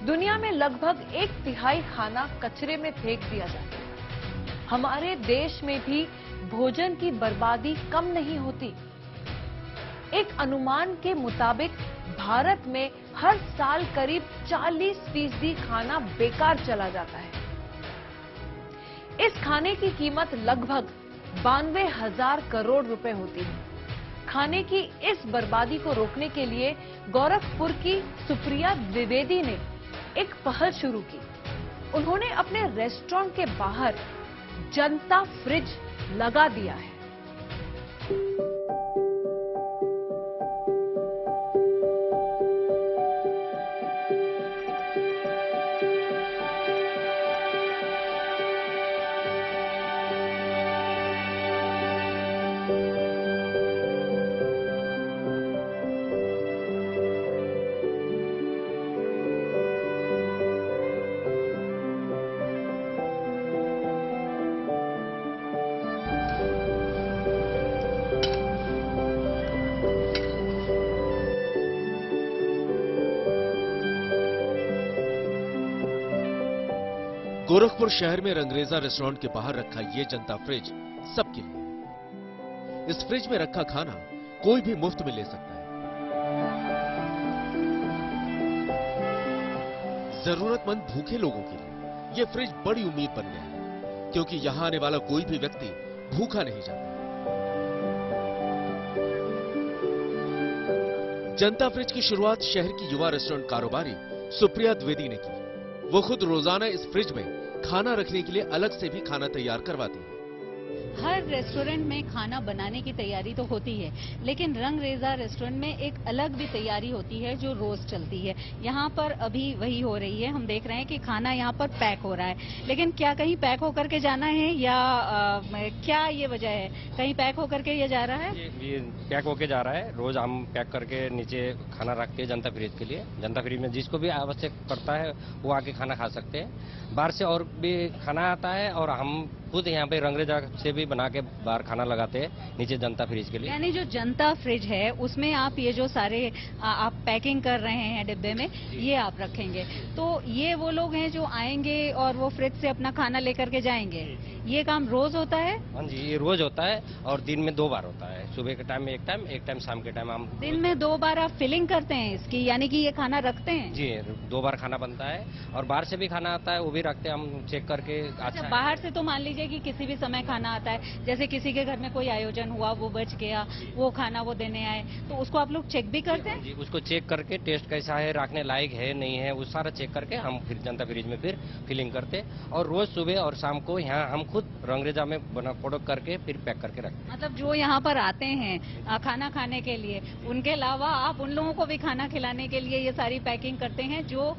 दुनिया में लगभग 1/3 खाना कचरे में फेंक दिया जाता है। हमारे देश में भी भोजन की बर्बादी कम नहीं होती। एक अनुमान के मुताबिक भारत में हर साल करीब 40% खाना बेकार चला जाता है। इस खाने की कीमत लगभग 92,000 करोड़ रुपए होती है। खाने की इस बर्बादी को रोकने के लिए गोरखपुर की सुप्रिया द्विवेदी ने एक पहल शुरू की। उन्होंने अपने रेस्टोरेंट के बाहर जनता फ्रिज लगा दिया है। गोरखपुर शहर में रंगरेजा रेस्टोरेंट के बाहर रखा ये जनता फ्रिज सबके लिए। इस फ्रिज में रखा खाना कोई भी मुफ्त में ले सकता है। जरूरतमंद भूखे लोगों के लिए ये फ्रिज बड़ी उम्मीद बन गया है, क्योंकि यहां आने वाला कोई भी व्यक्ति भूखा नहीं जाता। जनता फ्रिज की शुरुआत शहर की युवा रेस्टोरेंट कारोबारी सुप्रिया द्विवेदी ने की। वो खुद रोजाना इस फ्रिज में खाना रखने के लिए अलग से भी खाना तैयार करवाती है। हर रेस्टोरेंट में खाना बनाने की तैयारी तो होती है, लेकिन रंगरेजा रेस्टोरेंट में एक अलग भी तैयारी होती है जो रोज चलती है। यहाँ पर अभी वही हो रही है। हम देख रहे हैं कि खाना यहाँ पर पैक हो रहा है, लेकिन क्या कहीं पैक होकर के जाना है या क्या ये वजह है? कहीं पैक होकर के ये जा रहा है? ये पैक होके जा रहा है। रोज हम पैक करके नीचे खाना रखते हैं जनता फ्रिज के लिए। जनता फ्रिज में जिसको भी आवश्यक पड़ता है वो आके खाना खा सकते हैं। बाहर से और भी खाना आता है और हम खुद यहाँ पे रंगरेजा से भी बना के बाहर खाना लगाते हैं नीचे जनता फ्रिज के लिए। यानी जो जनता फ्रिज है उसमें आप ये जो सारे आप पैकिंग कर रहे हैं डिब्बे में, ये आप रखेंगे, तो ये वो लोग हैं जो आएंगे और वो फ्रिज से अपना खाना लेकर के जाएंगे। ये काम रोज होता है? हाँ जी, ये रोज होता है और दिन में 2 बार होता है। सुबह के टाइम में एक टाइम शाम के टाइम। हम दिन में 2 बार आप फिलिंग करते हैं इसकी, यानी कि ये खाना रखते हैं? जी, 2 बार खाना बनता है और बाहर से भी खाना आता है, वो भी रखते हैं हम चेक करके। अच्छा, बाहर से तो मान लीजिए कि किसी भी समय खाना आता है, जैसे किसी के घर में कोई आयोजन हुआ, वो बच गया, वो खाना वो देने आए, तो उसको आप लोग चेक भी करते हैं? जी, उसको चेक करके टेस्ट कैसा है, रखने लायक है नहीं है, वो सारा चेक करके हम फिर जनता फ्रिज में फिर फिलिंग करते। और रोज सुबह और शाम को यहाँ हम खुद रंगरेजा में बना प्रोडक्ट करके फिर पैक करके रखते। मतलब जो यहाँ पर आते हैं खाना खाने के लिए, उनके अलावा आप उन लोगों को भी खाना खिलाने के लिए ये सारी पैकिंग करते हैं जो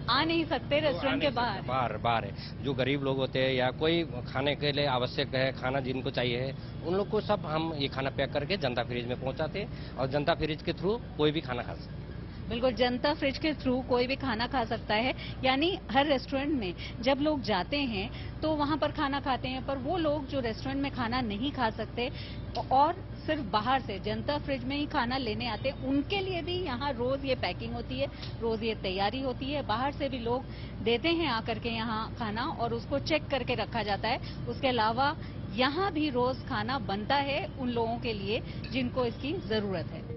आ नहीं सकते रेस्टोरेंट के बाहर बाहर है। जो गरीब लोग होते हैं या कोई खाने के लिए आवश्यक है, खाना जिनको चाहिए है, उन लोग को सब हम ये खाना पैक करके जनता फ्रिज में पहुंचाते हैं और जनता फ्रिज के थ्रू कोई भी खाना खा सकता है। बिल्कुल, जनता फ्रिज के थ्रू कोई भी खाना खा सकता है। यानी हर रेस्टोरेंट में जब लोग जाते हैं तो वहां पर खाना खाते हैं, पर वो लोग जो रेस्टोरेंट में खाना नहीं खा सकते और सिर्फ बाहर से जनता फ्रिज में ही खाना लेने आते हैं, उनके लिए भी यहाँ रोज ये पैकिंग होती है, रोज ये तैयारी होती है। बाहर से भी लोग देते हैं आकर के यहाँ खाना और उसको चेक करके रखा जाता है। उसके अलावा यहाँ भी रोज खाना बनता है उन लोगों के लिए जिनको इसकी जरूरत है।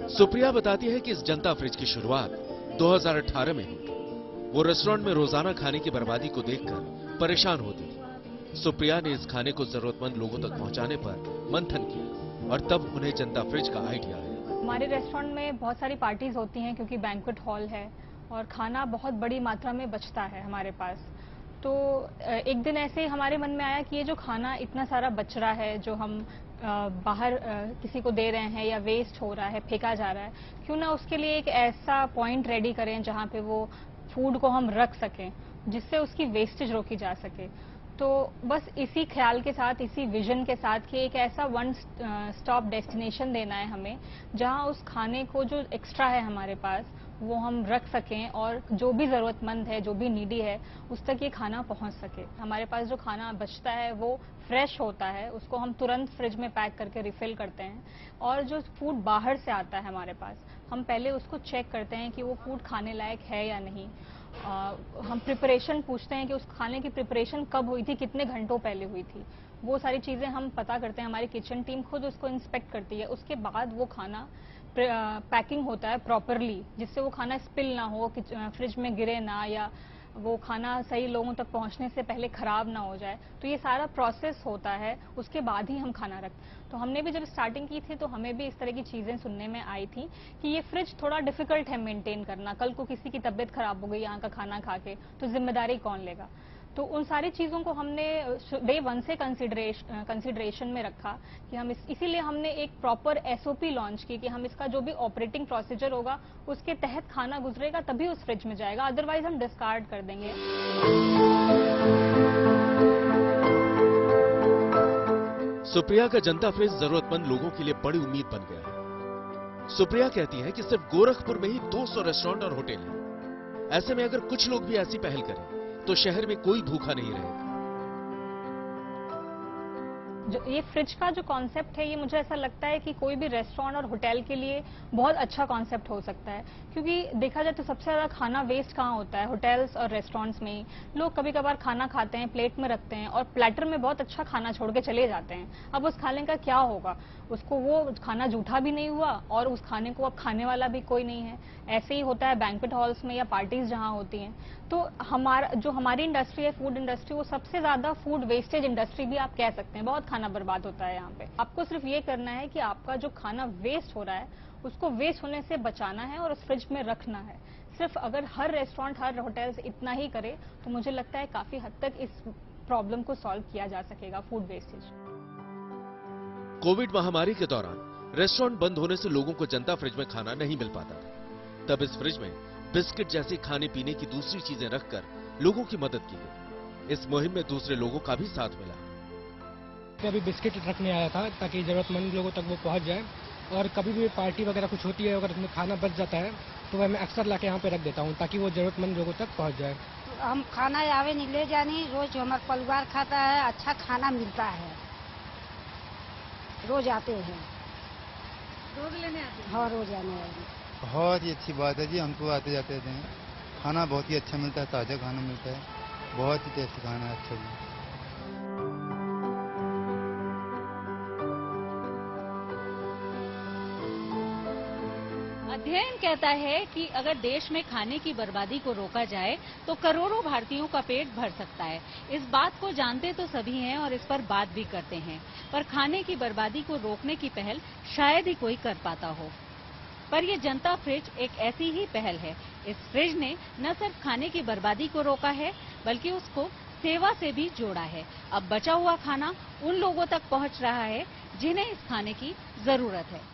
सुप्रिया बताती है कि इस जनता फ्रिज की शुरुआत 2018 में हुई। वो रेस्टोरेंट में रोजाना खाने की बर्बादी को देखकर परेशान होती थी। सुप्रिया ने इस खाने को जरूरतमंद लोगों तक पहुंचाने पर मंथन किया और तब उन्हें जनता फ्रिज का आइडिया आया। हमारे रेस्टोरेंट में बहुत सारी पार्टीज होती हैं क्योंकि बैंक्वेट हॉल है और खाना बहुत बड़ी मात्रा में बचता है हमारे पास। तो एक दिन ऐसे ही हमारे मन में आया कि ये जो खाना इतना सारा बच रहा है, जो हम बाहर किसी को दे रहे हैं या वेस्ट हो रहा है, फेंका जा रहा है, क्यों ना उसके लिए एक ऐसा पॉइंट रेडी करें जहां पे वो फूड को हम रख सकें, जिससे उसकी वेस्टेज रोकी जा सके। तो बस इसी ख्याल के साथ, इसी विजन के साथ कि एक ऐसा वन स्टॉप डेस्टिनेशन देना है हमें, जहां उस खाने को जो एक्स्ट्रा है हमारे पास वो हम रख सकें और जो भी ज़रूरतमंद है, जो भी नीडी है, उस तक ये खाना पहुंच सके। हमारे पास जो खाना बचता है वो फ्रेश होता है, उसको हम तुरंत फ्रिज में पैक करके रिफिल करते हैं। और जो फूड बाहर से आता है हमारे पास, हम पहले उसको चेक करते हैं कि वो फूड खाने लायक है या नहीं। हम प्रिपरेशन पूछते हैं कि उस खाने की प्रिपरेशन कब हुई थी, कितने घंटों पहले हुई थी। वो सारी चीज़ें हम पता करते हैं, हमारी किचन टीम खुद उसको इंस्पेक्ट करती है। उसके बाद वो खाना पैकिंग होता है प्रॉपरली, जिससे वो खाना स्पिल ना हो, फ्रिज में गिरे ना, या वो खाना सही लोगों तक पहुंचने से पहले खराब ना हो जाए। तो ये सारा प्रोसेस होता है, उसके बाद ही हम खाना रखते हैं। तो हमने भी जब स्टार्टिंग की थी तो हमें भी इस तरह की चीज़ें सुनने में आई थी कि ये फ्रिज थोड़ा डिफिकल्ट है मेंटेन करना, कल को किसी की तबीयत खराब हो गई यहाँ का खाना खा के, तो जिम्मेदारी कौन लेगा। तो उन सारी चीज़ों को हमने डे 1 से कंसिडरेशन में रखा कि हम इसीलिए हमने एक प्रॉपर एसओपी लॉन्च की कि हम इसका जो भी ऑपरेटिंग प्रोसीजर होगा उसके तहत खाना गुजरेगा तभी उस फ्रिज में जाएगा, अदरवाइज हम डिस्कार्ड कर देंगे। सुप्रिया का जनता फ्रिज जरूरतमंद लोगों के लिए बड़ी उम्मीद बन गया है। सुप्रिया कहती है कि सिर्फ गोरखपुर में ही 200 रेस्टोरेंट और होटल हैं। ऐसे में अगर कुछ लोग भी ऐसी पहल करें तो शहर में कोई भूखा नहीं रहेगा। जो ये फ्रिज का जो कॉन्सेप्ट है, ये मुझे ऐसा लगता है कि कोई भी रेस्टोरेंट और होटल के लिए बहुत अच्छा कॉन्सेप्ट हो सकता है, क्योंकि देखा जाए तो सबसे ज्यादा खाना वेस्ट कहाँ होता है, होटल्स और रेस्टोरेंट्स में ही। लोग कभी कभार खाना खाते हैं, प्लेट में रखते हैं और प्लेटर में बहुत अच्छा खाना छोड़ के चले जाते हैं। अब उस खाने का क्या होगा, उसको वो खाना जूठा भी नहीं हुआ और उस खाने को अब खाने वाला भी कोई नहीं है। ऐसे ही होता है बैंक्वेट हॉल्स में या पार्टीज जहाँ होती हैं। तो हमारी इंडस्ट्री है, फूड इंडस्ट्री, वो सबसे ज्यादा फूड वेस्टेज इंडस्ट्री भी आप कह सकते हैं। बहुत खाना बर्बाद होता है यहाँ पे। आपको सिर्फ ये करना है कि आपका जो खाना वेस्ट हो रहा है उसको वेस्ट होने से बचाना है और उस फ्रिज में रखना है। सिर्फ अगर हर रेस्टोरेंट, हर होटल्स इतना ही करे तो मुझे लगता है काफी हद तक इस प्रॉब्लम को सॉल्व किया जा सकेगा, फूड वेस्टेज। कोविड महामारी के दौरान रेस्टोरेंट बंद होने से लोगों को जनता फ्रिज में खाना नहीं मिल पाता था। तब इस फ्रिज में बिस्किट जैसी खाने पीने की दूसरी चीजें रखकर लोगों की मदद की गई। इस मुहिम में दूसरे लोगों का भी साथ मिला। अभी बिस्किट रखने आया था ताकि जरूरतमंद लोगों तक वो पहुंच जाए, और कभी भी पार्टी वगैरह कुछ होती है, अगर उसमें खाना बच जाता है तो वह मैं अक्सर लाके यहाँ पे रख देता हूँ ताकि वो जरूरतमंद लोगों तक पहुँच जाए। हम खाना आवे नहीं ले जानी, रोज हमारा परिवार खाता है, अच्छा खाना मिलता है, रोज आते हैं। रोज लेने आते हैं? हाँ, रोज आने वाले। बहुत ही अच्छी बात है जी, हमको आते जाते रहते हैं। खाना बहुत ही अच्छा मिलता है, ताज़ा खाना मिलता है, बहुत ही टेस्टी खाना है, अच्छा भी। अध्ययन कहता है कि अगर देश में खाने की बर्बादी को रोका जाए तो करोड़ों भारतीयों का पेट भर सकता है। इस बात को जानते तो सभी हैं और इस पर बात भी करते हैं, पर खाने की बर्बादी को रोकने की पहल शायद ही कोई कर पाता हो। पर ये जनता फ्रिज एक ऐसी ही पहल है। इस फ्रिज ने न सिर्फ खाने की बर्बादी को रोका है, बल्कि उसको सेवा से भी जोड़ा है। अब बचा हुआ खाना उन लोगों तक पहुंच रहा है जिन्हें इस खाने की जरूरत है।